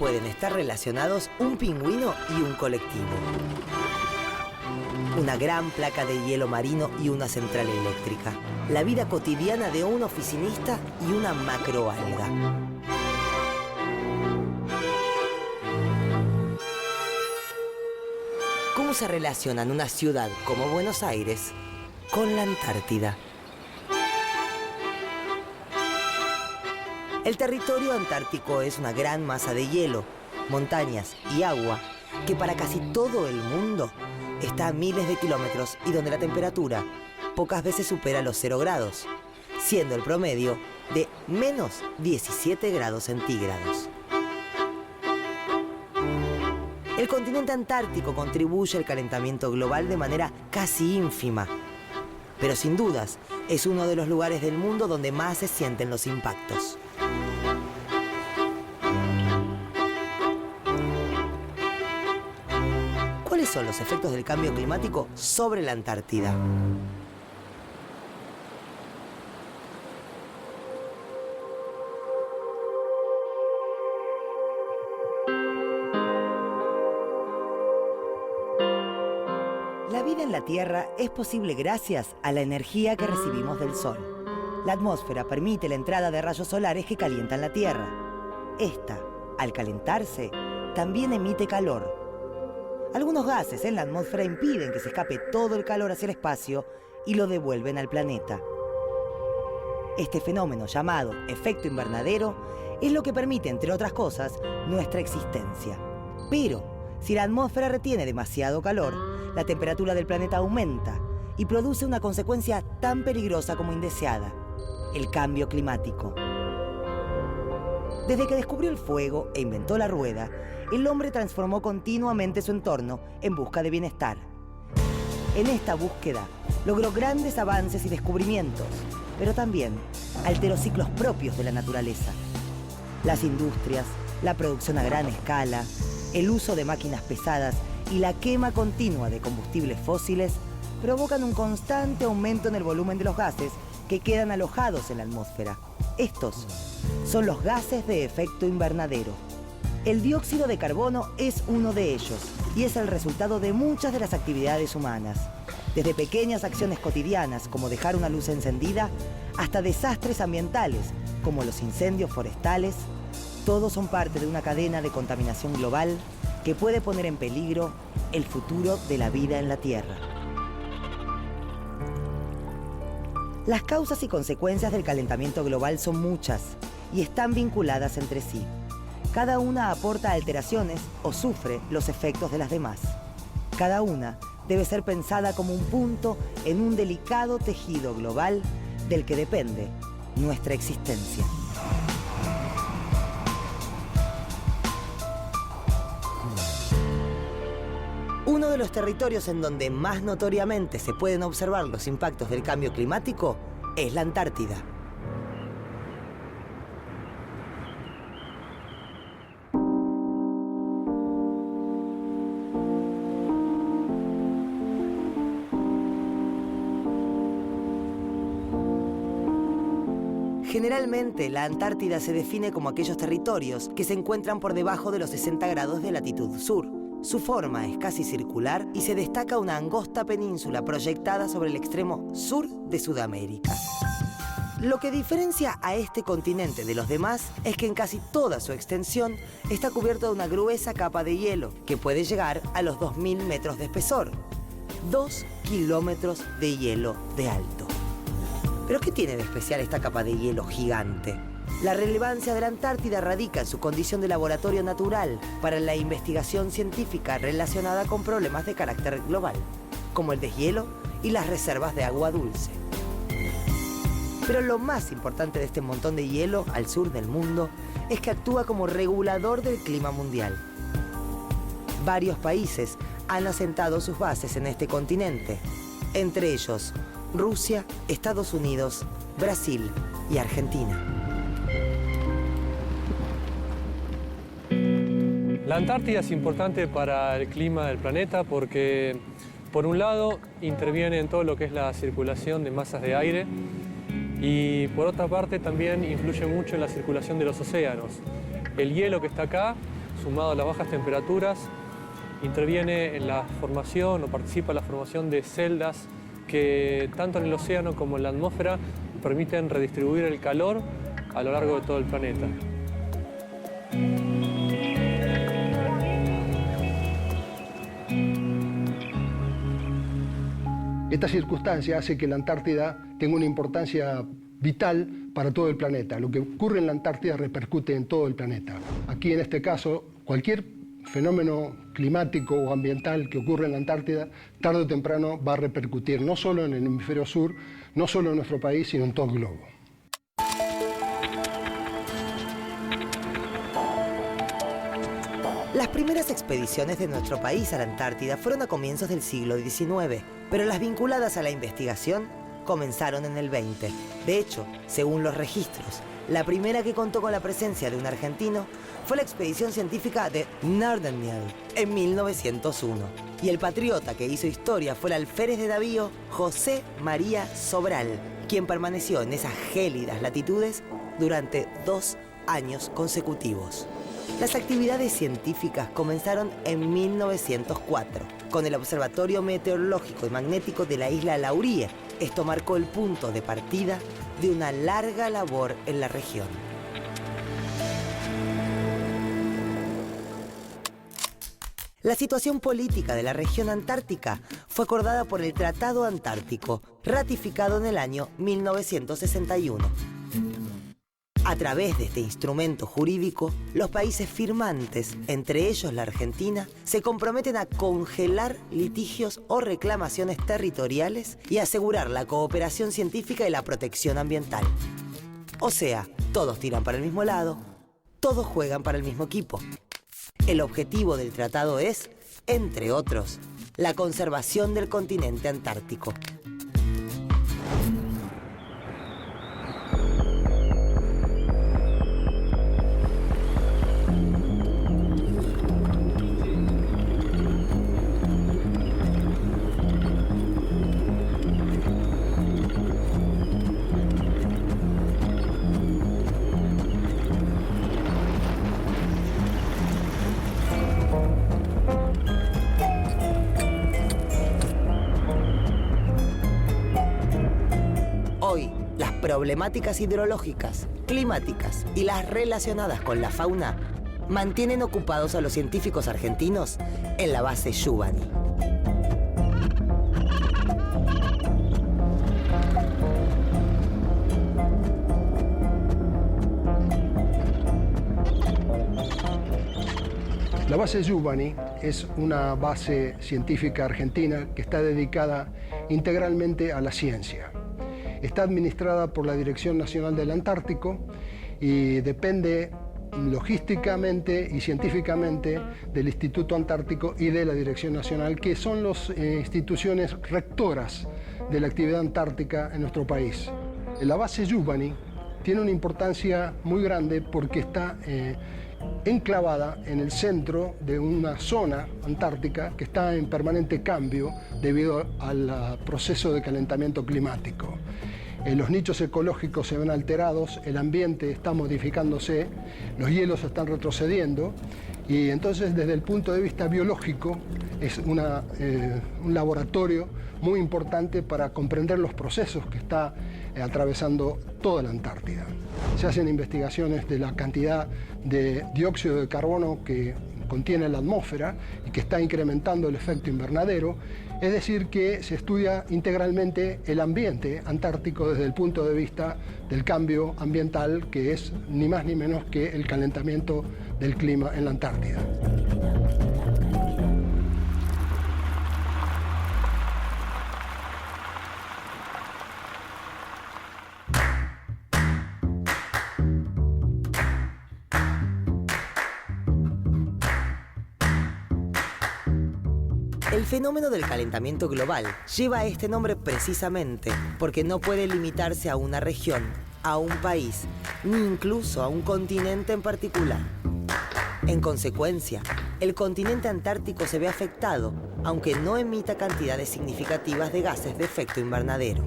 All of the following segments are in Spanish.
pueden estar relacionados un pingüino y un colectivo. Una gran placa de hielo marino y una central eléctrica. La vida cotidiana de un oficinista y una macroalga. ¿Cómo se relacionan una ciudad como Buenos Aires con la Antártida? El territorio antártico es una gran masa de hielo, montañas y agua que para casi todo el mundo está a miles de kilómetros y donde la temperatura pocas veces supera los 0 grados, siendo el promedio de menos 17 grados centígrados. El continente antártico contribuye al calentamiento global de manera casi ínfima, pero sin dudas es uno de los lugares del mundo donde más se sienten los impactos. ¿Cuáles son los efectos del cambio climático sobre la Antártida? La vida en la Tierra es posible gracias a la energía que recibimos del Sol. La atmósfera permite la entrada de rayos solares que calientan la Tierra. Esta, al calentarse, también emite calor. Algunos gases en la atmósfera impiden que se escape todo el calor hacia el espacio y lo devuelven al planeta. Este fenómeno llamado efecto invernadero es lo que permite, entre otras cosas, nuestra existencia. Pero, si la atmósfera retiene demasiado calor, la temperatura del planeta aumenta y produce una consecuencia tan peligrosa como indeseada: el cambio climático. Desde que descubrió el fuego e inventó la rueda, el hombre transformó continuamente su entorno en busca de bienestar. En esta búsqueda logró grandes avances y descubrimientos, pero también alteró ciclos propios de la naturaleza. Las industrias, la producción a gran escala, el uso de máquinas pesadas y la quema continua de combustibles fósiles provocan un constante aumento en el volumen de los gases que quedan alojados en la atmósfera. Estos son los gases de efecto invernadero. El dióxido de carbono es uno de ellos y es el resultado de muchas de las actividades humanas. Desde pequeñas acciones cotidianas como dejar una luz encendida hasta desastres ambientales como los incendios forestales, todos son parte de una cadena de contaminación global que puede poner en peligro el futuro de la vida en la Tierra. Las causas y consecuencias del calentamiento global son muchas y están vinculadas entre sí. Cada una aporta alteraciones o sufre los efectos de las demás. Cada una debe ser pensada como un punto en un delicado tejido global del que depende nuestra existencia. Uno de los territorios en donde más notoriamente se pueden observar los impactos del cambio climático es la Antártida. Generalmente, la Antártida se define como aquellos territorios que se encuentran por debajo de los 60 grados de latitud sur. Su forma es casi circular y se destaca una angosta península proyectada sobre el extremo sur de Sudamérica. Lo que diferencia a este continente de los demás es que en casi toda su extensión está cubierto de una gruesa capa de hielo que puede llegar a los 2000 metros de espesor. 2 kilómetros de hielo de alto. ¿Pero qué tiene de especial esta capa de hielo gigante? La relevancia de la Antártida radica en su condición de laboratorio natural para la investigación científica relacionada con problemas de carácter global, como el deshielo y las reservas de agua dulce. Pero lo más importante de este montón de hielo al sur del mundo es que actúa como regulador del clima mundial. Varios países han asentado sus bases en este continente, entre ellos Rusia, Estados Unidos, Brasil y Argentina. La Antártida es importante para el clima del planeta porque, por un lado, interviene en todo lo que es la circulación de masas de aire y, por otra parte, también influye mucho en la circulación de los océanos. El hielo que está acá sumado a las bajas temperaturas, interviene en la formación o participa en la formación de celdas que tanto en el océano como en la atmósfera permiten redistribuir el calor a lo largo de todo el planeta. Esta circunstancia hace que la Antártida tenga una importancia vital para todo el planeta. Lo que ocurre en la Antártida repercute en todo el planeta. Aquí, en este caso, cualquier fenómeno climático o ambiental que ocurre en la Antártida, tarde o temprano va a repercutir no solo en el hemisferio sur, no solo en nuestro país, sino en todo el globo. Las primeras expediciones de nuestro país a la Antártida fueron a comienzos del siglo XIX, pero las vinculadas a la investigación comenzaron en el XX. De hecho, según los registros, la primera que contó con la presencia de un argentino fue la expedición científica de Nordenskiöld en 1901. Y el patriota que hizo historia fue el alférez de navío José María Sobral, quien permaneció en esas gélidas latitudes durante 2 años consecutivos. Las actividades científicas comenzaron en 1904, con el Observatorio Meteorológico y Magnético de la isla Laurie. Esto marcó el punto de partida de una larga labor en la región. La situación política de la región antártica fue acordada por el Tratado Antártico, ratificado en el año 1961. A través de este instrumento jurídico, los países firmantes, entre ellos la Argentina, se comprometen a congelar litigios o reclamaciones territoriales y asegurar la cooperación científica y la protección ambiental. O sea, todos tiran para el mismo lado, todos juegan para el mismo equipo. El objetivo del tratado es, entre otros, la conservación del continente antártico. Hoy, las problemáticas hidrológicas, climáticas y las relacionadas con la fauna mantienen ocupados a los científicos argentinos en la base Yubani. La base Yubani es una base científica argentina que está dedicada integralmente a la ciencia. Está administrada por la Dirección Nacional del Antártico y depende logísticamente y científicamente del Instituto Antártico y de la Dirección Nacional, que son las instituciones rectoras de la actividad antártica en nuestro país. La base Yubani tiene una importancia muy grande porque está enclavada en el centro de una zona antártica que está en permanente cambio debido al proceso de calentamiento climático. Los nichos ecológicos se ven alterados, el ambiente está modificándose, los hielos están retrocediendo y entonces desde el punto de vista biológico es un laboratorio muy importante para comprender los procesos que está atravesando toda la Antártida. Se hacen investigaciones de la cantidad de dióxido de carbono que contiene la atmósfera y que está incrementando el efecto invernadero, es decir, que se estudia integralmente el ambiente antártico desde el punto de vista del cambio ambiental, que es ni más ni menos que el calentamiento del clima en la Antártida. El fenómeno del calentamiento global lleva este nombre precisamente porque no puede limitarse a una región, a un país, ni incluso a un continente en particular. En consecuencia, el continente antártico se ve afectado, aunque no emita cantidades significativas de gases de efecto invernadero.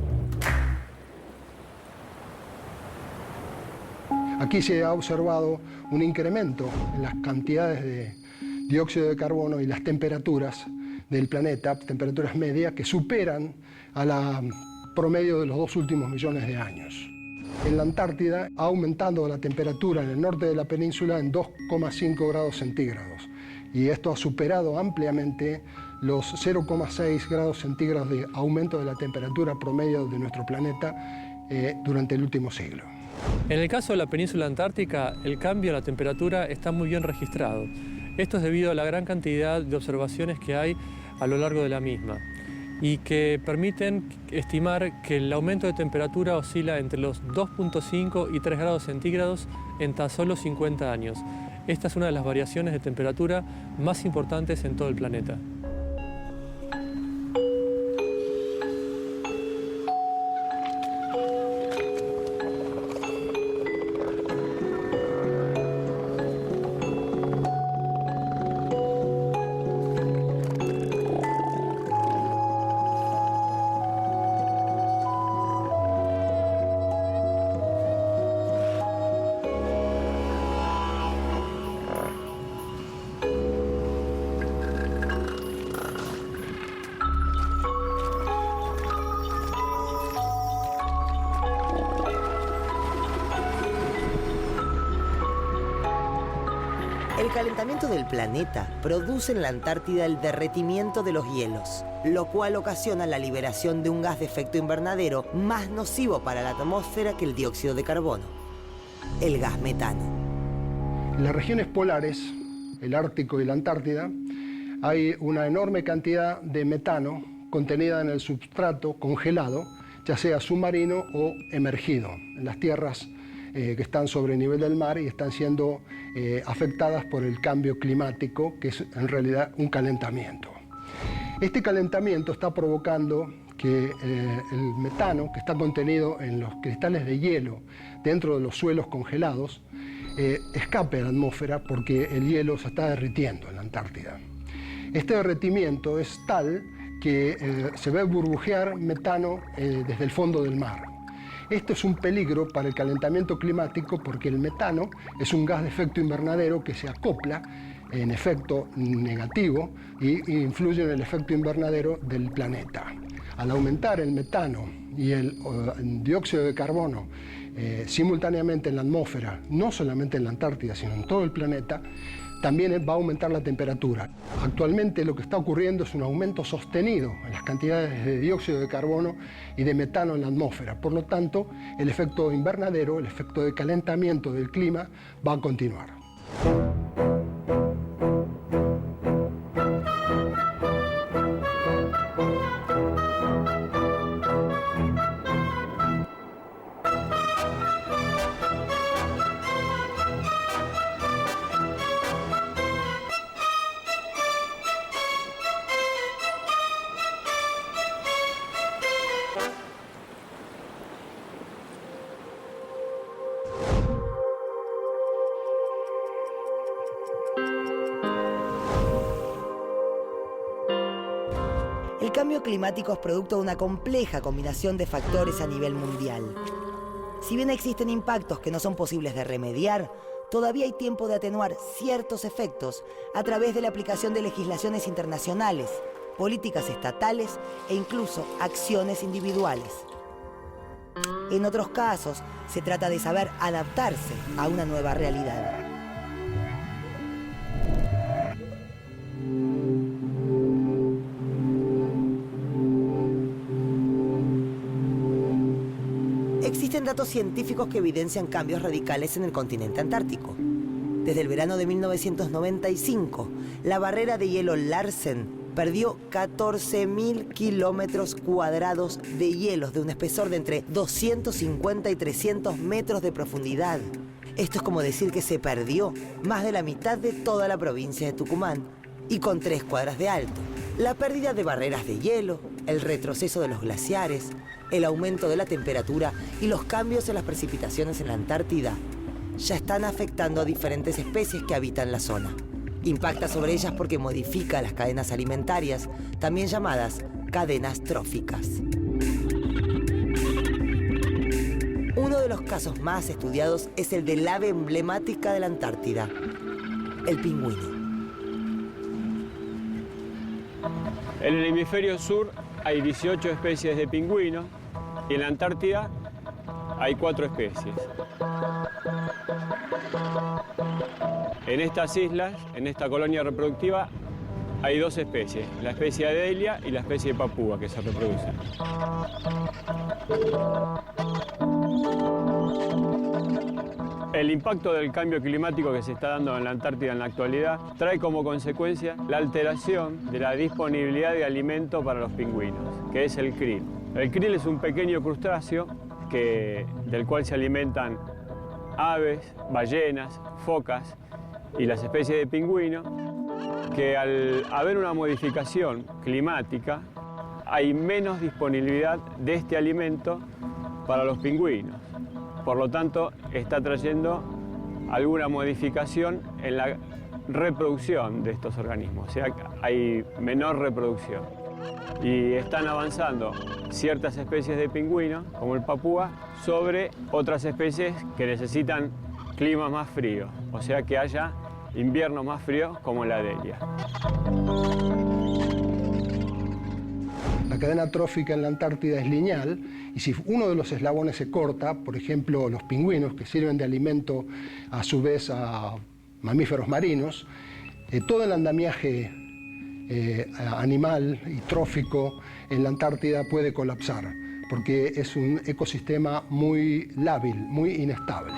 Aquí se ha observado un incremento en las cantidades de dióxido de carbono y las temperaturas del planeta, temperaturas medias que superan a la promedio de los 2 últimos millones de años. En la Antártida ha aumentado la temperatura en el norte de la península en 2,5 grados centígrados y esto ha superado ampliamente los 0,6 grados centígrados de aumento de la temperatura promedio de nuestro planeta durante el último siglo. En el caso de la península antártica, el cambio en la temperatura está muy bien registrado. Esto es debido a la gran cantidad de observaciones que hay a lo largo de la misma y que permiten estimar que el aumento de temperatura oscila entre los 2,5 y 3 grados centígrados en tan solo 50 años. Esta es una de las variaciones de temperatura más importantes en todo el planeta. El calentamiento del planeta produce en la Antártida el derretimiento de los hielos, lo cual ocasiona la liberación de un gas de efecto invernadero más nocivo para la atmósfera que el dióxido de carbono, el gas metano. En las regiones polares, el Ártico y la Antártida, hay una enorme cantidad de metano contenida en el substrato congelado, ya sea submarino o emergido, en las tierras que están sobre el nivel del mar y están siendo afectadas por el cambio climático, que es en realidad un calentamiento. Este calentamiento está provocando que el metano que está contenido en los cristales de hielo dentro de los suelos congelados escape a la atmósfera porque el hielo se está derritiendo en la Antártida. Este derretimiento es tal que se ve burbujear metano desde el fondo del mar. Esto es un peligro para el calentamiento climático porque el metano es un gas de efecto invernadero que se acopla en efecto negativo y influye en el efecto invernadero del planeta. Al aumentar el metano y el dióxido de carbono simultáneamente en la atmósfera, no solamente en la Antártida, sino en todo el planeta, también va a aumentar la temperatura. Actualmente lo que está ocurriendo es un aumento sostenido en las cantidades de dióxido de carbono y de metano en la atmósfera. Por lo tanto, el efecto invernadero, el efecto de calentamiento del clima, va a continuar. El cambio climático es producto de una compleja combinación de factores a nivel mundial. Si bien existen impactos que no son posibles de remediar, todavía hay tiempo de atenuar ciertos efectos a través de la aplicación de legislaciones internacionales, políticas estatales e incluso acciones individuales. En otros casos, se trata de saber adaptarse a una nueva realidad. Existen datos científicos que evidencian cambios radicales en el continente antártico. Desde el verano de 1995, la barrera de hielo Larsen perdió 14.000 kilómetros cuadrados de hielos de un espesor de entre 250 y 300 metros de profundidad. Esto es como decir que se perdió más de la mitad de toda la provincia de Tucumán y con 3 cuadras de alto. La pérdida de barreras de hielo, el retroceso de los glaciares, el aumento de la temperatura y los cambios en las precipitaciones en la Antártida ya están afectando a diferentes especies que habitan la zona. Impacta sobre ellas porque modifica las cadenas alimentarias, también llamadas cadenas tróficas. Uno de de los casos más estudiados es el del ave emblemática de la Antártida, el pingüino. En el hemisferio sur hay 18 especies de pingüinos y en la Antártida hay 4 especies. En estas islas, en esta colonia reproductiva, hay 2 especies, la especie Adelia y la especie Papúa, que se reproducen. El impacto del cambio climático que se está dando en la Antártida en la actualidad trae como consecuencia la alteración de la disponibilidad de alimento para los pingüinos, que es el krill. El krill es un pequeño crustáceo del cual se alimentan aves, ballenas, focas y las especies de pingüino, que al haber una modificación climática hay menos disponibilidad de este alimento para los pingüinos. Por lo tanto, está trayendo alguna modificación en la reproducción de estos organismos, o sea, hay menor reproducción. Y están avanzando ciertas especies de pingüinos, como el papúa, sobre otras especies que necesitan climas más fríos, o sea que haya inviernos más fríos como la Adelia. La cadena trófica en la Antártida es lineal y si uno de los eslabones se corta, por ejemplo los pingüinos que sirven de alimento a su vez a mamíferos marinos, todo el andamiaje animal y trófico en la Antártida puede colapsar porque es un ecosistema muy lábil, muy inestable.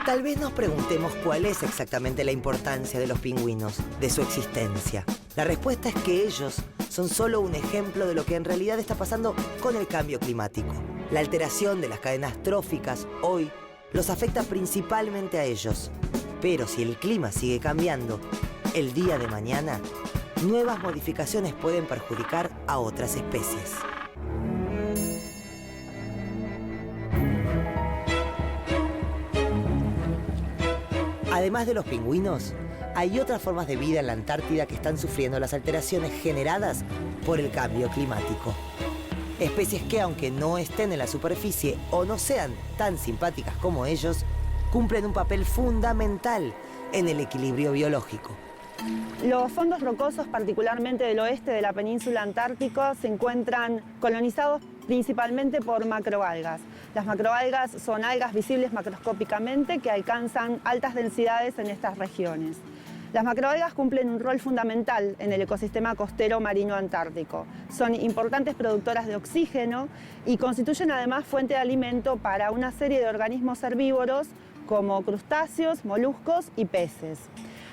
Tal vez nos preguntemos cuál es exactamente la importancia de los pingüinos, de su existencia. La respuesta es que ellos son solo un ejemplo de lo que en realidad está pasando con el cambio climático. La alteración de las cadenas tróficas hoy los afecta principalmente a ellos. Pero si el clima sigue cambiando, el día de mañana, nuevas modificaciones pueden perjudicar a otras especies. Además de los pingüinos, hay otras formas de vida en la Antártida que están sufriendo las alteraciones generadas por el cambio climático. Especies que, aunque no estén en la superficie o no sean tan simpáticas como ellos, cumplen un papel fundamental en el equilibrio biológico. Los fondos rocosos, particularmente del oeste de la península antártica, se encuentran colonizados principalmente por macroalgas. Las macroalgas son algas visibles macroscópicamente que alcanzan altas densidades en estas regiones. Las macroalgas cumplen un rol fundamental en el ecosistema costero marino antártico. Son importantes productoras de oxígeno y constituyen además fuente de alimento para una serie de organismos herbívoros como crustáceos, moluscos y peces.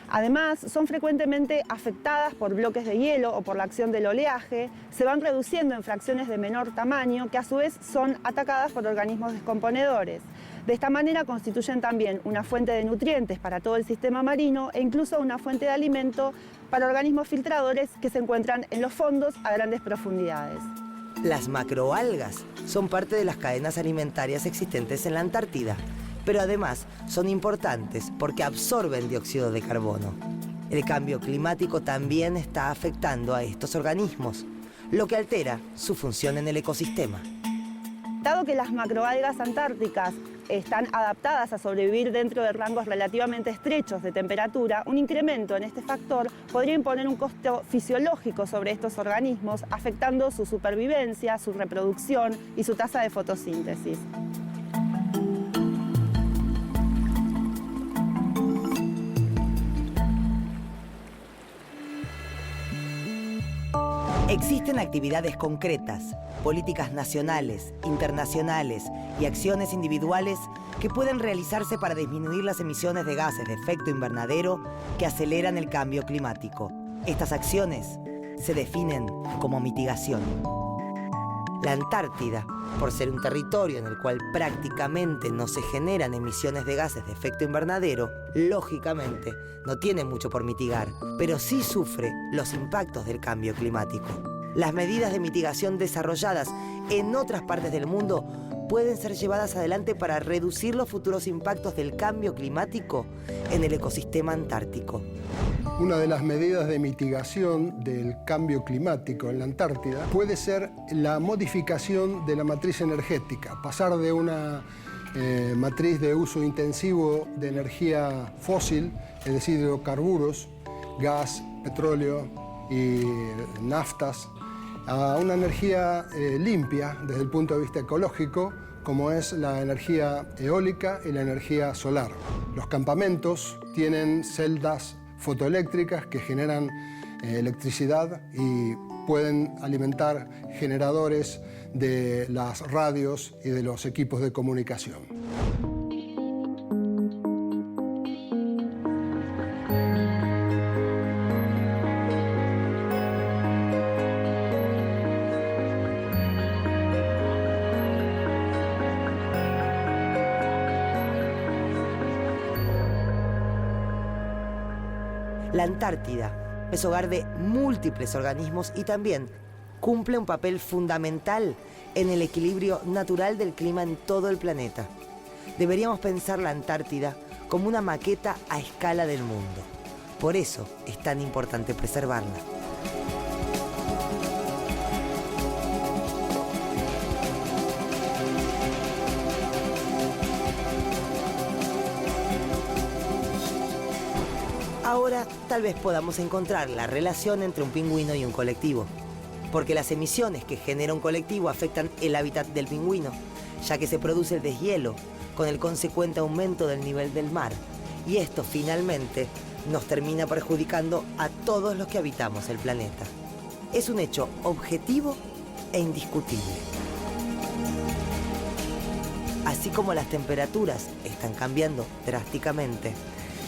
Además, son frecuentemente afectadas por bloques de hielo o por la acción del oleaje, se van reduciendo en fracciones de menor tamaño que a su vez son atacadas por organismos descomponedores. De esta manera constituyen también una fuente de nutrientes para todo el sistema marino e incluso una fuente de alimento para organismos filtradores que se encuentran en los fondos a grandes profundidades. Las macroalgas son parte de las cadenas alimentarias existentes en la Antártida, pero además son importantes porque absorben dióxido de carbono. El cambio climático también está afectando a estos organismos, lo que altera su función en el ecosistema. Dado que las macroalgas antárticas están adaptadas a sobrevivir dentro de rangos relativamente estrechos de temperatura, un incremento en este factor podría imponer un costo fisiológico sobre estos organismos, afectando su supervivencia, su reproducción y su tasa de fotosíntesis. Existen actividades concretas, políticas nacionales, internacionales y acciones individuales que pueden realizarse para disminuir las emisiones de gases de efecto invernadero que aceleran el cambio climático. Estas acciones se definen como mitigación. La Antártida, por ser un territorio en el cual prácticamente no se generan emisiones de gases de efecto invernadero, lógicamente no tiene mucho por mitigar, pero sí sufre los impactos del cambio climático. Las medidas de mitigación desarrolladas en otras partes del mundo pueden ser llevadas adelante para reducir los futuros impactos del cambio climático en el ecosistema antártico. Una de las medidas de mitigación del cambio climático en la Antártida puede ser la modificación de la matriz energética, pasar de una matriz de uso intensivo de energía fósil, es decir, hidrocarburos, gas, petróleo y naftas, a una energía limpia desde el punto de vista ecológico, como es la energía eólica y la energía solar. Los campamentos tienen celdas fotoeléctricas que generan electricidad y pueden alimentar generadores de las radios y de los equipos de comunicación. La Antártida es hogar de múltiples organismos y también cumple un papel fundamental en el equilibrio natural del clima en todo el planeta. Deberíamos pensar la Antártida como una maqueta a escala del mundo. Por eso es tan importante preservarla. Ahora tal vez podamos encontrar la relación entre un pingüino y un colectivo, porque las emisiones que genera un colectivo afectan el hábitat del pingüino, ya que se produce el deshielo, con el consecuente aumento del nivel del mar, y esto finalmente nos termina perjudicando a todos los que habitamos el planeta. Es un hecho objetivo e indiscutible. Así como las temperaturas están cambiando drásticamente,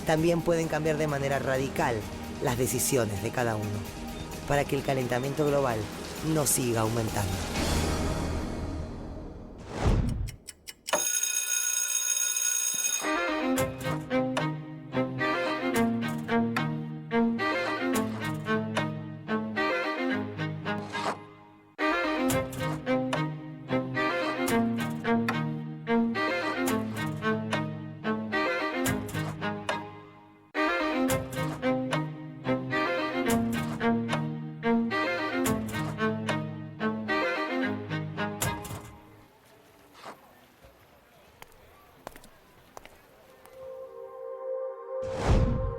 también pueden cambiar de manera radical las decisiones de cada uno, para que el calentamiento global no siga aumentando.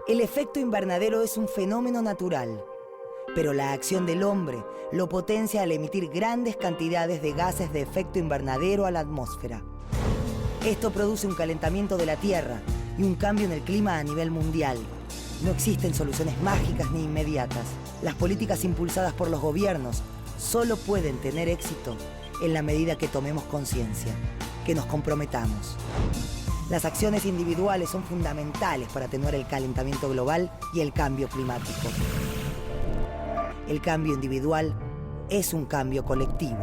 El efecto invernadero es un fenómeno natural, pero la acción del hombre lo potencia al emitir grandes cantidades de gases de efecto invernadero a la atmósfera. Esto produce un calentamiento de la Tierra y un cambio en el clima a nivel mundial. No existen soluciones mágicas ni inmediatas. Las políticas impulsadas por los gobiernos solo pueden tener éxito en la medida que tomemos conciencia, que nos comprometamos. Las acciones individuales son fundamentales para atenuar el calentamiento global y el cambio climático. El cambio individual es un cambio colectivo.